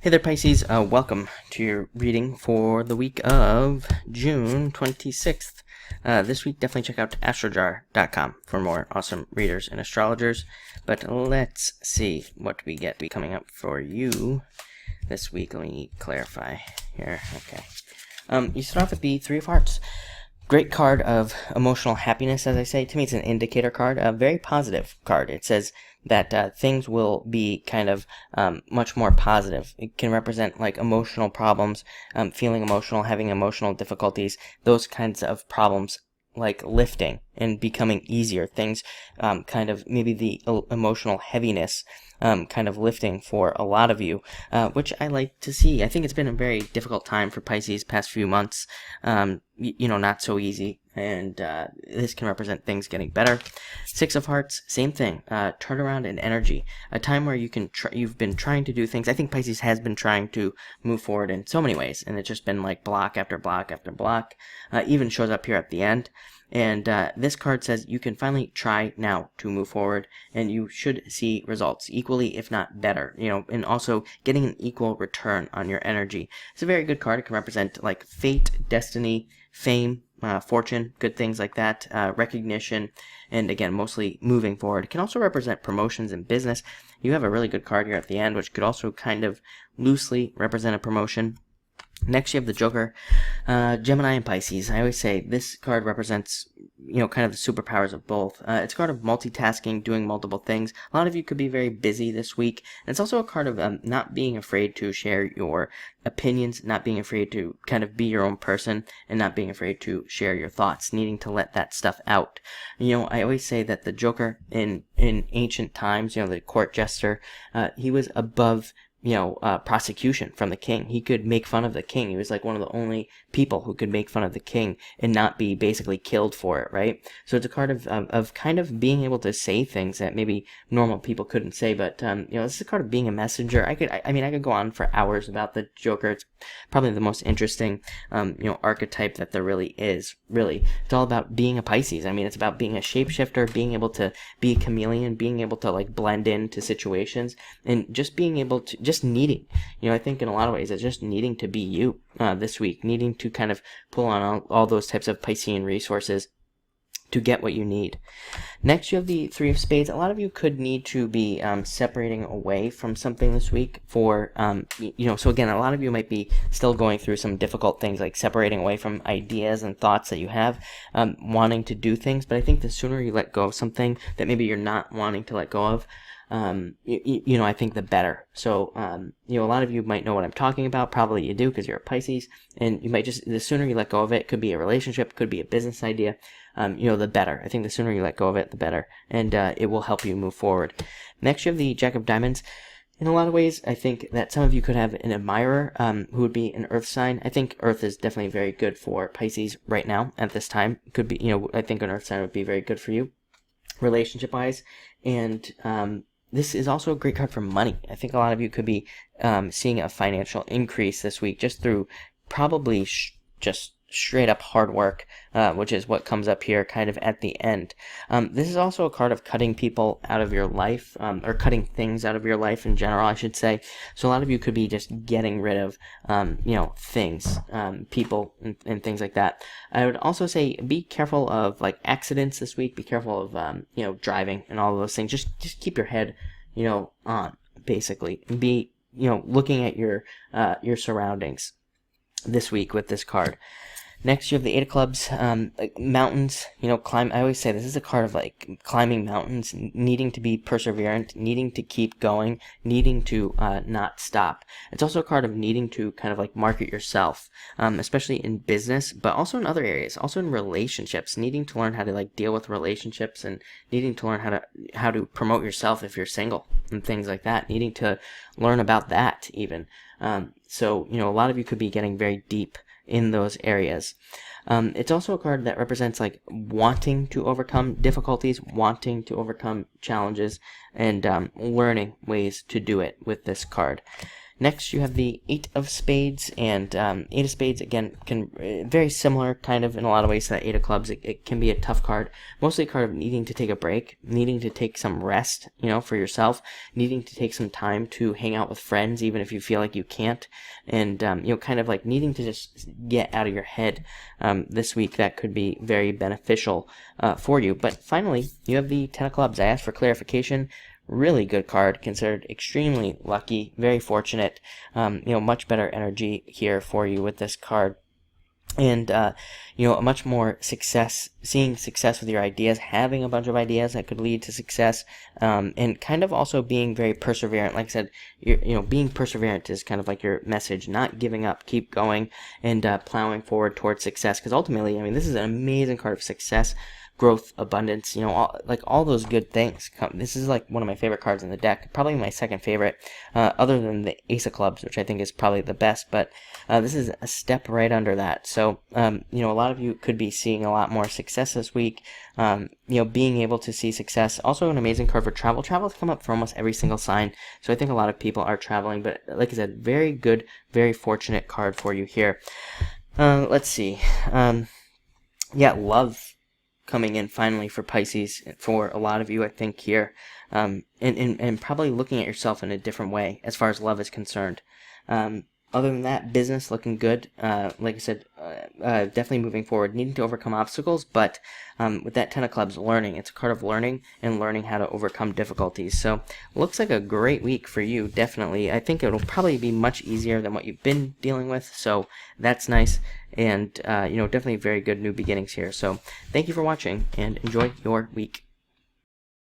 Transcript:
Hey there, Pisces. Welcome to your reading for the week of June 26th. This week, definitely check out astrojar.com for more awesome readers and astrologers. But let's see what we get coming up for you this week. Let me clarify here. Okay. You start off with the Three of Hearts. Great card of emotional happiness, as I say. To me, it's an indicator card, a very positive card. It says that things will be kind of much more positive. It can represent like emotional problems, feeling emotional, having emotional difficulties, those kinds of problems like lifting and becoming easier. Things kind of maybe the emotional heaviness kind of lifting for a lot of you, which I like to see. I think it's been a very difficult time for Pisces past few months. Not so easy, and this can represent things getting better. Six of Hearts, same thing. Turnaround in energy, a time where you've been trying to do things. I think Pisces has been trying to move forward in so many ways, and it's just been like block after block after block. Even shows up here at the end. And this card says you can finally try now to move forward, and you should see results equally, if not better. And also getting an equal return on your energy. It's a very good card. It can represent like fate, destiny, fame, fortune, good things like that, recognition, and again, mostly moving forward. It can also represent promotions in business. You have a really good card here at the end, which could also kind of loosely represent a promotion. Next, you have the Joker, Gemini and Pisces. I always say this card represents, kind of the superpowers of both. It's a card of multitasking, doing multiple things. A lot of you could be very busy this week. And it's also a card of not being afraid to share your opinions, not being afraid to kind of be your own person, and not being afraid to share your thoughts, needing to let that stuff out. I always say that the Joker in ancient times, the court jester, he was above prosecution from the king. He could make fun of the king. He was like one of the only people who could make fun of the king and not be basically killed for it, right? So it's a card of kind of being able to say things that maybe normal people couldn't say, but this is a card of being a messenger. I could go on for hours about the Joker. It's probably the most interesting archetype that there really is. Really, it's all about being a Pisces. It's about being a shapeshifter, being able to be a chameleon, being able to like blend into situations, and just being able to just needing, I think in a lot of ways it's just needing to be you this week, needing to kind of pull on all those types of Piscean resources to get what you need. Next, you have the Three of Spades. A lot of you could need to be separating away from something this week for, so again, a lot of you might be still going through some difficult things like separating away from ideas and thoughts that you have, wanting to do things, but I think the sooner you let go of something that maybe you're not wanting to let go of, I think the better. So, a lot of you might know what I'm talking about. Probably you do because you're a Pisces, and you might the sooner you let go of it, could be a relationship, could be a business idea, the better. I think the sooner you let go of it, the better, and it will help you move forward. Next, you have the Jack of Diamonds. In a lot of ways, I think that some of you could have an admirer who would be an earth sign. I think earth is definitely very good for Pisces right now at this time. Could be, I think an earth sign would be very good for you relationship-wise, and this is also a great card for money. I think a lot of you could be seeing a financial increase this week just through probably just straight up hard work, which is what comes up here kind of at the end. This is also a card of cutting people out of your life, or cutting things out of your life in general, I should say. So a lot of you could be just getting rid of, things, people, and things like that. I would also say be careful of like accidents this week. Be careful of, driving and all of those things. Just keep your head, on, basically. And be, looking at your surroundings this week with this card. Next, you have the Eight of Clubs, mountains, climb. I always say this is a card of like climbing mountains, needing to be perseverant, needing to keep going, needing to not stop. It's also a card of needing to kind of like market yourself, especially in business, but also in other areas, also in relationships, needing to learn how to like deal with relationships and needing to learn how to promote yourself if you're single and things like that, needing to learn about that even. So, a lot of you could be getting very deep in those areas. It's also a card that represents like wanting to overcome difficulties, wanting to overcome challenges, and learning ways to do it with this card. Next, you have the Eight of Spades, and Eight of Spades, again, can very similar kind of in a lot of ways to that Eight of Clubs. It can be a tough card, mostly a card of needing to take a break, needing to take some rest, for yourself, needing to take some time to hang out with friends, even if you feel like you can't, and, kind of like needing to just get out of your head this week. That could be very beneficial for you. But finally, you have the Ten of Clubs. I asked for clarification. Really good card, considered extremely lucky, very fortunate, much better energy here for you with this card. And, a much more seeing success with your ideas, having a bunch of ideas that could lead to success, and kind of also being very perseverant. Like I said, being perseverant is kind of like your message, not giving up, keep going, and plowing forward towards success. Because ultimately, this is an amazing card of success, growth, abundance, all those good things. This is like one of my favorite cards in the deck, probably my second favorite, other than the Ace of Clubs, which I think is probably the best, but this is a step right under that. So, a lot of you could be seeing a lot more success this week, being able to see success. Also an amazing card for travel. Travel has come up for almost every single sign, so I think a lot of people are traveling, but like I said, very good, very fortunate card for you here. Let's see. Love coming in finally for Pisces for a lot of you, I think, here, and probably looking at yourself in a different way as far as love is concerned. Other than that, business looking good. Like I said, definitely moving forward, needing to overcome obstacles, but with that Ten of Clubs, learning. It's a card of learning and learning how to overcome difficulties. So looks like a great week for you, definitely. I think it'll probably be much easier than what you've been dealing with, so that's nice. And, definitely very good new beginnings here. So thank you for watching, and enjoy your week.